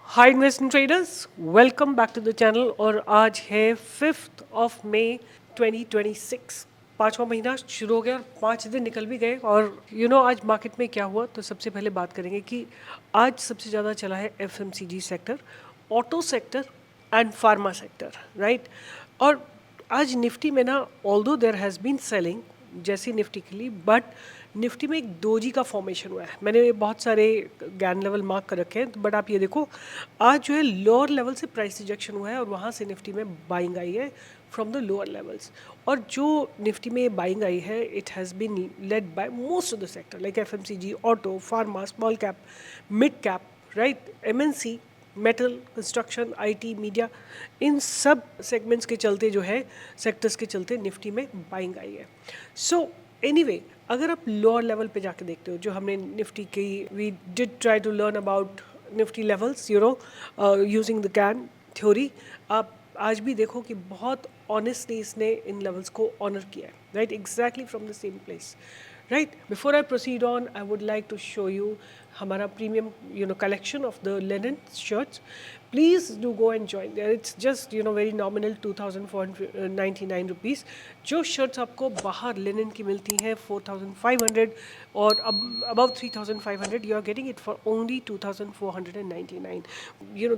Hi investment traders, welcome back to the channel. और आज है 5 मई 2026। पाँचवा महीना शुरू हो गया और 5 दिन निकल भी गए। और आज मार्केट में क्या हुआ, तो सबसे पहले बात करेंगे कि आज सबसे ज़्यादा चला है FMCG sector, auto sector and pharma sector, right. और आज निफ्टी में ना, although there has been selling जैसी निफ्टी के लिए, बट निफ्टी में एक दोजी का फॉर्मेशन हुआ है। मैंने बहुत सारे गैन लेवल मार्क कर रखे हैं, बट आप ये देखो, आज जो है लोअर लेवल से प्राइस रिजेक्शन हुआ है और वहाँ से निफ्टी में बाइंग आई है फ्रॉम द लोअर लेवल्स। और जो निफ्टी में बाइंग आई है, it has been led by most of the sector like FMCG, auto, pharma, small cap, mid cap, right, MNC, metal, construction, IT, media, इन सब सेगमेंट्स के चलते जो है, सेक्टर्स के चलते निफ्टी में बाइंग आई है। सो एनीवे, अगर आप लोअर लेवल पे जाके देखते हो, जो हमने निफ्टी की, we did try to learn about Nifty levels, using the Gann theory. आप आज भी देखो कि बहुत ऑनेस्टली इसने इन लेवल्स को ऑनर किया है, right, exactly from the same place, right. Before I proceed on, I would like to show you हमारा premium collection of the linen shirts. Please do go and join there. It's just very nominal 2499 rupees. जो shirts आपको बाहर linen की मिलती हैं 4500 और above 3500, you are getting it for only 2499.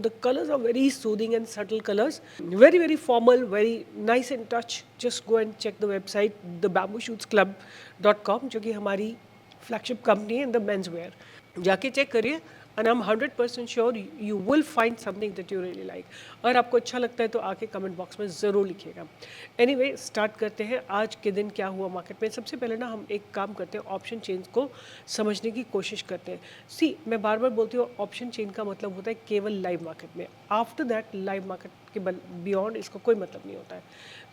The colors are very soothing and subtle colors, very very formal, very nice in touch. Just go and check the website, thebambooshootsclub.com, जो कि हमारी flagship company है in the men's wear. जाके check करिए and I am 100% sure you will find something that you really like. अगर आपको अच्छा लगता है तो आके कमेंट बॉक्स में ज़रूर लिखिएगा। एनीवे, स्टार्ट करते हैं आज के दिन क्या हुआ मार्केट में। सबसे पहले ना हम एक काम करते हैं, ऑप्शन चेन्स को समझने की कोशिश करते हैं। सी, मैं बार बार बोलती हूँ, ऑप्शन चेन का मतलब होता है केवल लाइव मार्केट में। आफ्टर दैट लाइव मार्केट के बियॉन्ड इसका कोई मतलब नहीं होता है,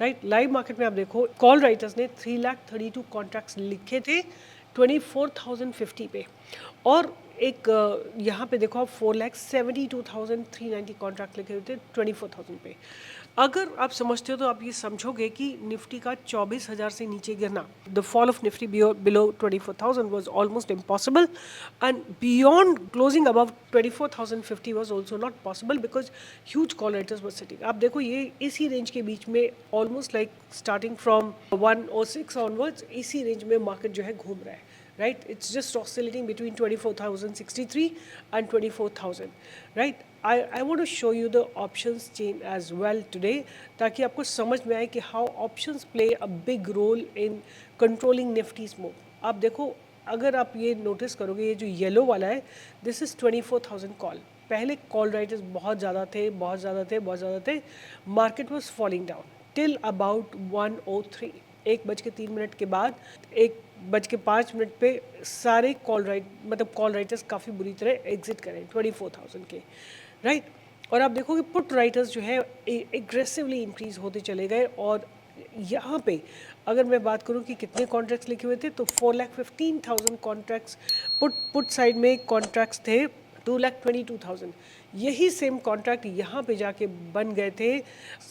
राइट। लाइव मार्केट में आप देखो, कॉल राइटर्स ने 3,32,000 कॉन्ट्रैक्ट्स लिखे थे 24,050 पे, और एक यहाँ पे देखो आप 4,72,390 कॉन्ट्रैक्ट लिखे हुए थे 24,000 पे। अगर आप समझते हो तो आप ये समझोगे कि निफ्टी का 24,000 से नीचे गिरना, the fall of Nifty below 24,000 was almost impossible, and beyond closing above 24,050 was also not possible because huge call writers were sitting. आप देखो, ये इसी रेंज के बीच में almost like starting from 106 onwards, इसी रेंज में मार्केट जो है घूम रहा है, right? It's just oscillating between 24,063 and 24,000, right? I want to show you the options chain as well today, ताकि आपको समझ में आए कि how options play a big role in controlling Nifty's move. आप देखो, अगर आप ये नोटिस करोगे, ये जो येलो वाला है, दिस इज़ 24,000 कॉल। पहले कॉल राइटर्स बहुत ज़्यादा थे, बहुत ज़्यादा थे, बहुत ज़्यादा थे। Market was falling down till about 103। 1:03 के बाद 1:05 पे सारे कॉल राइटर्स काफ़ी बुरी तरह एग्जिट करें 24,000 के, राइट। और आप देखो कि पुट राइटर्स जो है एग्रेसिवली इंक्रीज होते चले गए। और यहाँ पे अगर मैं बात करूँ कि कितने कॉन्ट्रैक्ट्स लिखे हुए थे, तो 4,15,000 कॉन्ट्रैक्ट्स पुट साइड में कॉन्ट्रैक्ट्स थे 2,22,000। यही सेम कॉन्ट्रैक्ट यहाँ पे जाके बन गए थे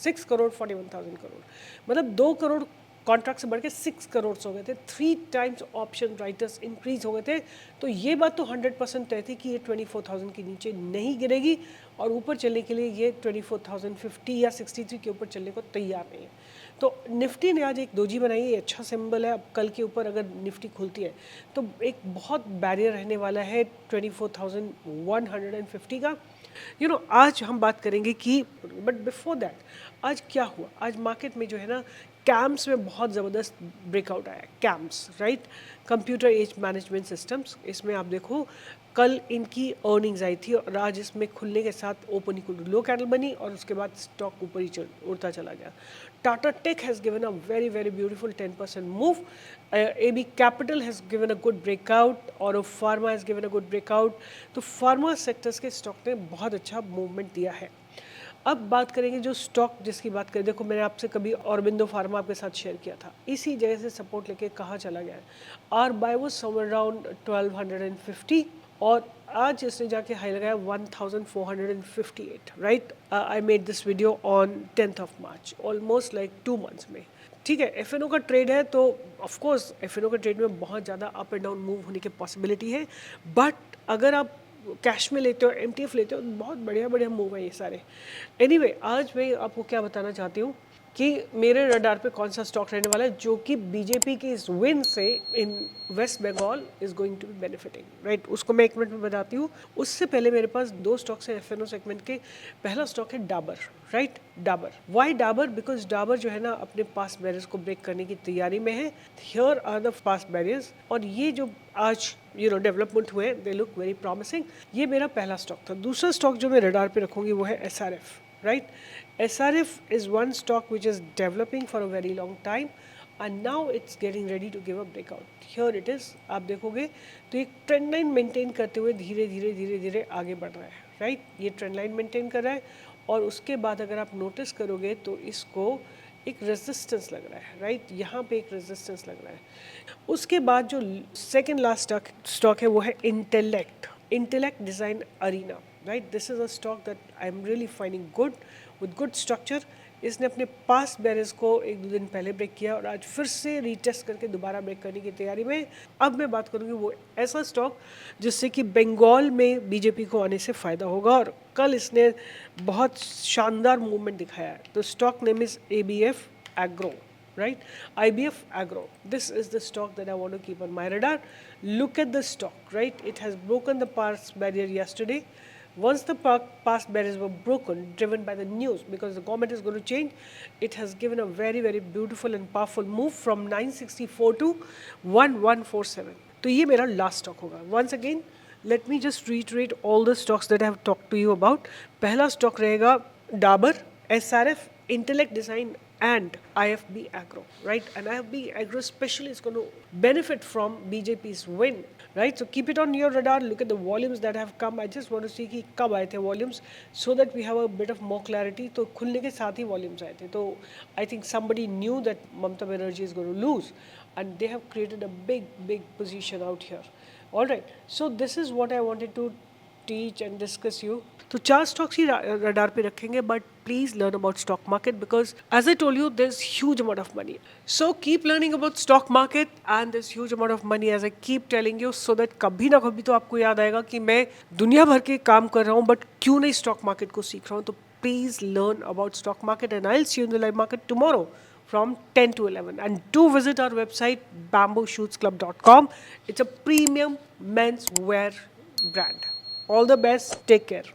6,41,000 करोड़, मतलब 2 करोड़ कॉन्ट्रैक्ट से बढ़ के 6 करोड़ हो गए थे। 3 टाइम्स ऑप्शन राइटर्स इंक्रीज हो गए थे। तो ये बात तो 100% तय थी कि ये 24,000 के नीचे नहीं गिरेगी, और ऊपर चलने के लिए ये 24,050 या 63 के ऊपर चलने को तैयार नहीं है। तो निफ्टी ने आज एक दोजी बनाई है, अच्छा सिंबल है। अब कल के ऊपर अगर निफ्टी खुलती है तो एक बहुत बैरियर रहने वाला है 24,150 का। आज हम बात करेंगे कि, बट बिफोर दैट, आज क्या हुआ। आज मार्केट में जो है ना, कैम्स में बहुत ज़बरदस्त ब्रेकआउट आया। CAMS, right, computer age management systems. इसमें आप देखो, कल इनकी अर्निंग्स आई थी और आज इसमें खुलने के साथ open equal to low candle बनी और उसके बाद स्टॉक ऊपर ही उड़ता चला गया। Tata tech has given a very very beautiful 10% move. AB capital has given a good breakout, और pharma has given a good breakout. तो फार्मा सेक्टर्स के स्टॉक ने बहुत अच्छा मूवमेंट दिया है। अब बात करेंगे जो स्टॉक जिसकी बात करें, देखो मैंने आपसे कभी ऑरबिंदो फार्मा आपके साथ शेयर किया था, इसी जगह से सपोर्ट लेके कहाँ चला गया है। आर बाय वो समवेयर अराउंड 1250, और आज इसने जाके हाई लगाया 1458, right. I made this video on 10th March, almost like 2 months में। ठीक है, एफएनओ का ट्रेड है तो ऑफकोर्स एफएनओ के ट्रेड में बहुत ज़्यादा अप एंड डाउन मूव होने की पॉसिबिलिटी है। बट अगर आप कैश में लेते हो, MTF लेते हो, बहुत बढ़िया बढ़िया मूव है ये सारे। एनीवे आज मैं आपको क्या बताना चाहती हूँ कि मेरे रडार पे कौन सा स्टॉक रहने वाला है जो कि बीजेपी के इस विन से in West Bengal is going to be benefiting, right. उसको मैं 1 मिनट में बताती हूँ। उससे पहले मेरे पास 2 स्टॉक्स हैं FNO सेगमेंट के। पहला स्टॉक है Dabur, right. Dabur, why Dabur? Because Dabur जो है ना अपने पास्ट बैरियर्स को ब्रेक करने की तैयारी में है। Here are the past barriers, और ये जो आज डेवलपमेंट हुए दे लुक वेरी प्रॉमिसिंग। ये मेरा पहला स्टॉक था। दूसरा स्टॉक जो मैं रडार पे रखूंगी वो है SRF, right? SRF is one stock which is developing for a very long time and now it's getting ready to give a breakout. Here it is. आप देखोगे तो एक ट्रेंड लाइन मेंटेन करते हुए धीरे धीरे धीरे धीरे आगे बढ़ रहा है, राइट। ये ट्रेंड लाइन मेंटेन कर रहा है और उसके बाद अगर आप नोटिस करोगे तो इसको एक रेजिस्टेंस लग रहा है, राइट। यहाँ पे एक रेजिस्टेंस लग रहा है। उसके बाद जो सेकेंड लास्ट स्टॉक है वो है Intellect Design Arena, right? This is a stock that I'm really finding good with good structure. इसने अपने पास्ट बैरियर्स को 1-2 दिन पहले ब्रेक किया और आज फिर से रीटेस्ट करके दोबारा ब्रेक करने की तैयारी में। अब मैं बात करूँगी वो ऐसा स्टॉक जिससे कि बंगाल में बीजेपी को आने से फ़ायदा होगा, और कल इसने बहुत शानदार मूवमेंट दिखाया है। तो stock name is ABF Agro, right? IBF Agro. This is the stock that I want to keep on my radar. Look at the stock, right? It has broken the past barrier yesterday. Once the past barriers were broken, driven by the news, because the government is going to change, it has given a very, very beautiful and powerful move from 964 to 1147. तो ये मेरा last stock होगा. Once again, let me just reiterate all the stocks that I have talked to you about. पहला stock रहेगा Dabur, SRF, Intellect Design and IFB Agro, right? And IFB Agro especially is going to benefit from BJP's win, right? So keep it on your radar. Look at the volumes that have come. I just want to see कि कब आए थे volumes so that we have a bit of more clarity. तो खुलने के साथ ही volumes आए थे। तो I think somebody knew that Mamata Banerjee is going to lose and they have created a big position out here. All right. So this is what I wanted to teach and discuss you. तो 4 stocks ही radar पे रखेंगे, but please learn about stock market because as I told you there's huge amount of money. So keep learning about stock market and there's huge amount of money as I keep telling you so that कभी ना कभी तो आपको याद आएगा कि मैं दुनिया भर के काम कर रहा हूँ but क्यों नहीं stock market को सीख रहा हूँ। तो please learn about stock market and I'll see you in the live market tomorrow from 10 to 11 and do visit our website bambooshootsclub.com. It's a premium men's wear brand. All the best. Take care.